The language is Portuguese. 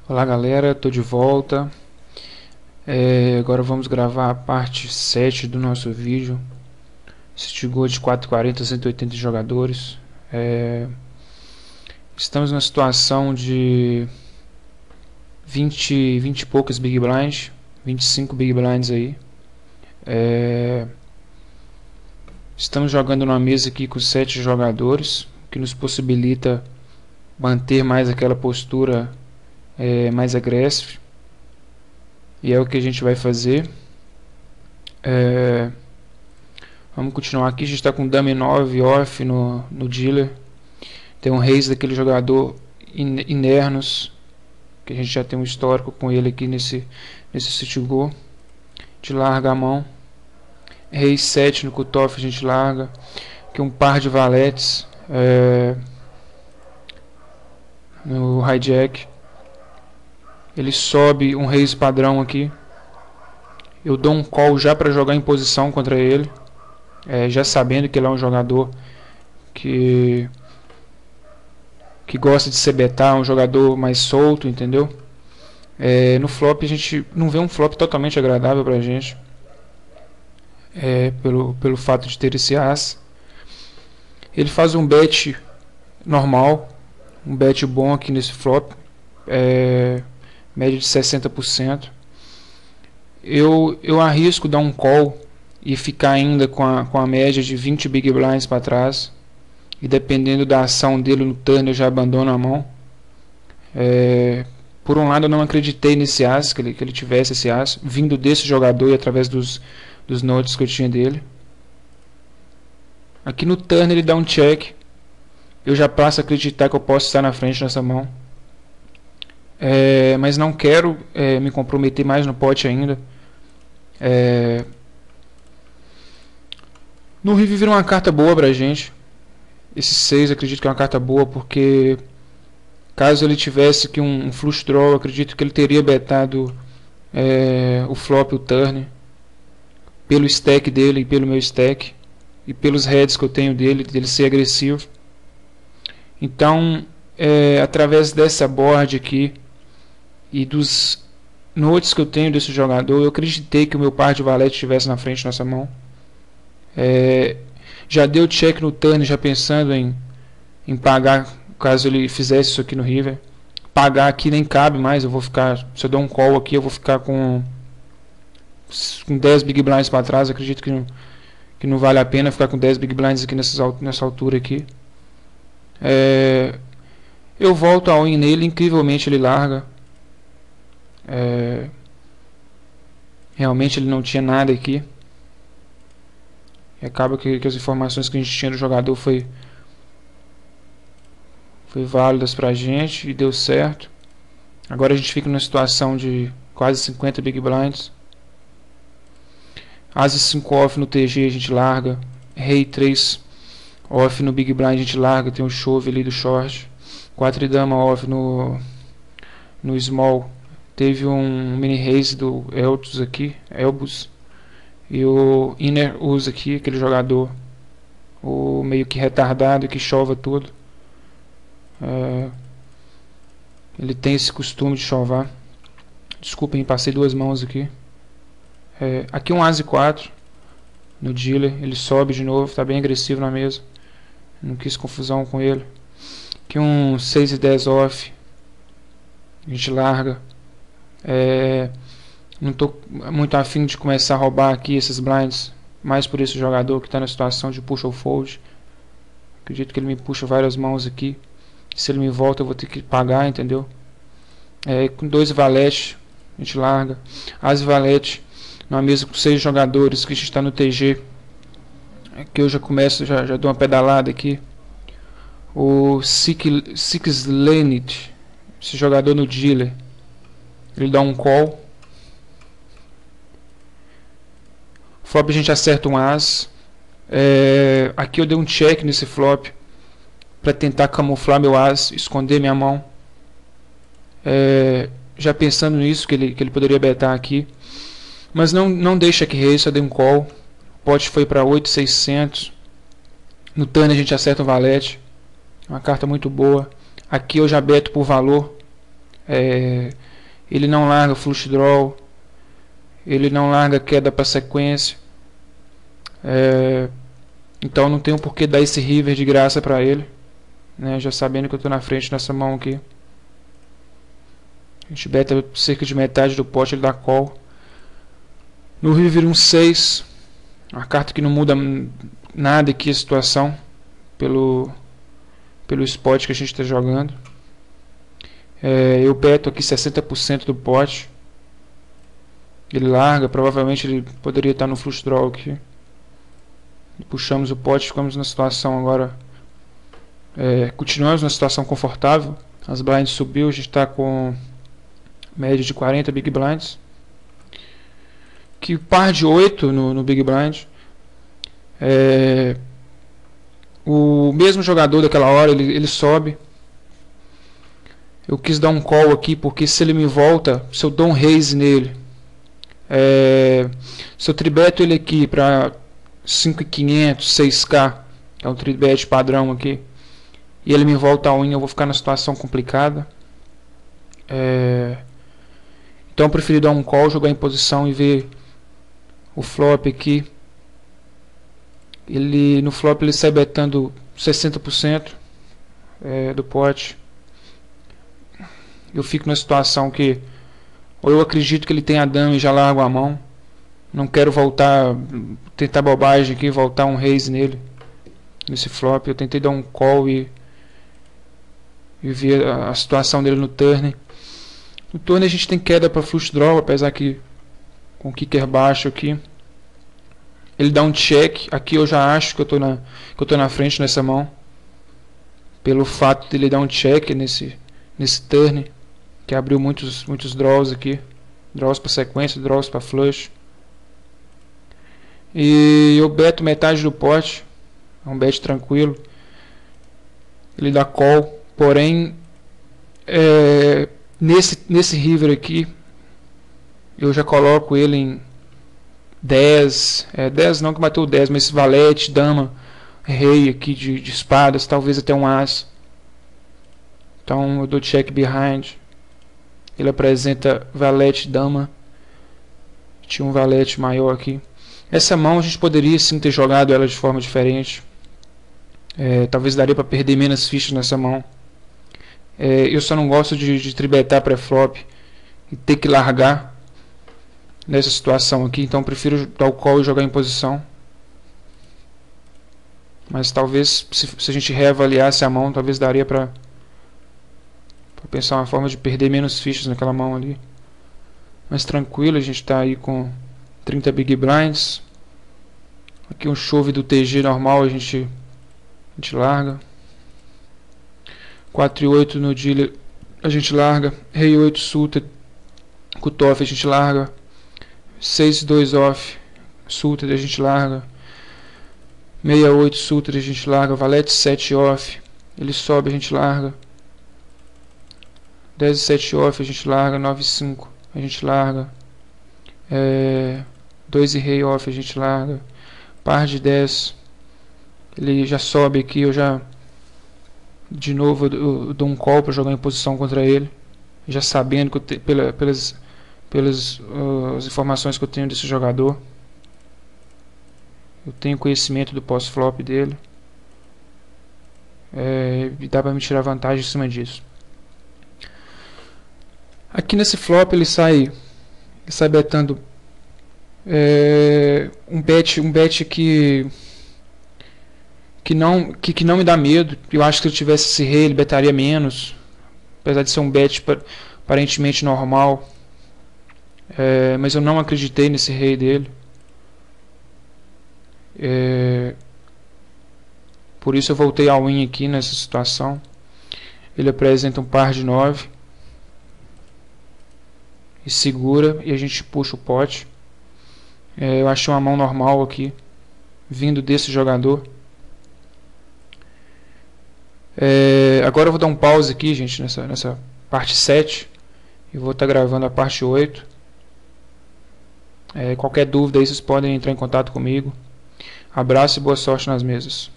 Olá galera, tô de volta. Agora vamos gravar a parte 7 do nosso vídeo. City Gold de 440 a 180 jogadores. Estamos numa situação de 20 e poucas Big Blinds, 25 Big Blinds aí. Estamos jogando numa mesa aqui com 7 jogadores, o que nos possibilita manter mais aquela postura mais agressiva. E é o que a gente vai fazer. Vamos continuar aqui. A gente está com Dame 9 off no dealer. Tem um Reis daquele jogador Inernos, que a gente já tem um histórico com ele aqui nesse City Go. A gente larga a mão. Reis 7 no cutoff a gente larga. Aqui um par de valetes no hijack. Ele sobe um Reis padrão aqui. Eu dou um call já para jogar em posição contra ele, já sabendo que ele é um jogador que gosta de se betar, um jogador mais solto, entendeu? No flop a gente não vê um flop totalmente agradável pra gente, pelo fato de ter esse as. Ele faz um bet normal, um bet bom aqui nesse flop, média de 60%. Eu arrisco dar um call e ficar ainda com a média de 20 Big Blinds para trás, e dependendo da ação dele no turn eu já abandono a mão. Por um lado eu não acreditei nesse as, que ele tivesse esse as vindo desse jogador e através dos notes que eu tinha dele. Aqui no turn ele dá um check, eu já passo a acreditar que eu posso estar na frente nessa mão. Mas não quero me comprometer mais no pote ainda. No river vira uma carta boa pra gente. Esse 6 acredito que é uma carta boa, porque caso ele tivesse aqui um flush draw, acredito que ele teria betado o flop, o turn, pelo stack dele e pelo meu stack, e pelos heads que eu tenho dele ser agressivo. Então através dessa board aqui e dos notes que eu tenho desse jogador, eu acreditei que o meu par de valete estivesse na frente nessa mão. Já deu check no turn, já pensando em pagar, caso ele fizesse isso aqui no river. Pagar aqui nem cabe mais, eu vou ficar, se eu der um call aqui, eu vou ficar com 10 Big Blinds para trás. Acredito que não vale a pena ficar com 10 Big Blinds aqui nessa altura aqui. Eu volto all in nele, incrivelmente ele larga. Realmente ele não tinha nada aqui, e acaba que as informações que a gente tinha do jogador foi válidas pra gente e deu certo. Agora a gente fica numa situação de quase 50 Big Blinds. As 5 off no TG a gente larga. Rei 3 off no Big Blind a gente larga, tem um chove ali do short. 4 e dama off no small. Teve um mini raise do Elbus, e o Inner usa aqui, aquele jogador, o meio que retardado que chova tudo. Ele tem esse costume de chovar. Desculpem, passei duas mãos aqui. Aqui um As 4 no dealer, ele sobe de novo, está bem agressivo na mesa, não quis confusão com ele. Aqui um 6 e 10 off, a gente larga. Não estou muito afim de começar a roubar aqui esses blinds, mais por esse jogador que está na situação de push ou fold. Acredito que ele me puxa várias mãos aqui, se ele me volta eu vou ter que pagar, entendeu? Com 2 valete a gente larga. As valete numa mesa com 6 jogadores, que a gente está no TG, que eu já começo, já dou uma pedalada aqui. O Six Lenit, esse jogador no dealer, ele dá um call. Flop a gente acerta um as. Aqui eu dei um check nesse flop para tentar camuflar meu as, esconder minha mão. Já pensando nisso, que ele poderia betar aqui, mas não dei check raise, só dei um call. O pot foi para 8.600. No turn a gente acerta um valete, uma carta muito boa. Aqui eu já beto por valor. Ele não larga flush draw, ele não larga queda para sequência, então não tenho por que dar esse river de graça para ele, né, já sabendo que eu estou na frente nessa mão aqui. A gente beta cerca de metade do pote, ele dá call. No river 1-6, uma carta que não muda nada aqui a situação pelo spot que a gente está jogando. Eu beto aqui 60% do pote. Ele larga, provavelmente ele poderia estar no flush draw aqui. E puxamos o pote, ficamos na situação agora. Continuamos na situação confortável. As blinds subiu, a gente está com média de 40 big blinds. Que par de 8 no big blind. O mesmo jogador daquela hora, ele sobe. Eu quis dar um call aqui, porque se ele me volta, se eu dou um raise nele, se eu tribeto ele aqui para 5.500, 6k, é um tribet padrão aqui, e ele me volta a win, eu vou ficar na situação complicada. Então eu preferi dar um call, jogar em posição e ver o flop aqui. No flop ele sai betando 60% do pote. Eu fico na situação que ou eu acredito que ele tem a dama e já largo a mão. Não quero voltar, tentar bobagem aqui, voltar um raise nele, nesse flop. Eu tentei dar um call e ver a situação dele no turn. No turn a gente tem queda para flush draw, apesar que com kicker baixo aqui. Ele dá um check, aqui eu já acho que eu tô na frente nessa mão. Pelo fato de ele dar um check nesse turn, que abriu muitos draws aqui. Draws para sequência, draws para flush. E eu beto metade do pote. É um bet tranquilo. Ele dá call, porém nesse river aqui eu já coloco ele em 10, 10 não que bateu 10, mas valete, dama, rei aqui de espadas, talvez até um as. Então eu dou check behind. Ele apresenta valete, dama. Tinha um valete maior aqui. Essa mão a gente poderia sim ter jogado ela de forma diferente. Talvez daria para perder menos fichas nessa mão. Eu só não gosto de tribetar pré-flop e ter que largar nessa situação aqui, então prefiro dar o call e jogar em posição. Mas talvez se a gente reavaliasse a mão, talvez daria para pensar uma forma de perder menos fichas naquela mão ali. Mas tranquilo, a gente está aí com 30 big blinds. Aqui um chove do TG normal, a gente larga. 4 e 8 no dealer a gente larga. Rei 8 suited, cutoff a gente larga. 6 2 off suited a gente larga. 68 suited a gente larga. Valete 7 off, ele sobe, a gente larga. 10 e 7 off a gente larga. 9 e 5 a gente larga. 2 e rei off a gente larga. Par de 10 ele já sobe aqui, eu já de novo eu dou um call para jogar em posição contra ele, já sabendo que pelas as informações que eu tenho desse jogador, eu tenho conhecimento do pós-flop dele, e dá para me tirar vantagem em cima disso. Aqui nesse flop ele sai betando um bet que não me dá medo. Eu acho que se eu tivesse esse rei ele betaria menos, apesar de ser um bet aparentemente normal. Mas eu não acreditei nesse rei dele. Por isso eu voltei ao win aqui nessa situação. Ele apresenta um par de 9 e segura, e a gente puxa o pote. Eu achei uma mão normal aqui, vindo desse jogador. Agora eu vou dar um pause aqui, gente, nessa parte 7. E vou estar gravando a parte 8. Qualquer dúvida aí vocês podem entrar em contato comigo. Abraço e boa sorte nas mesas.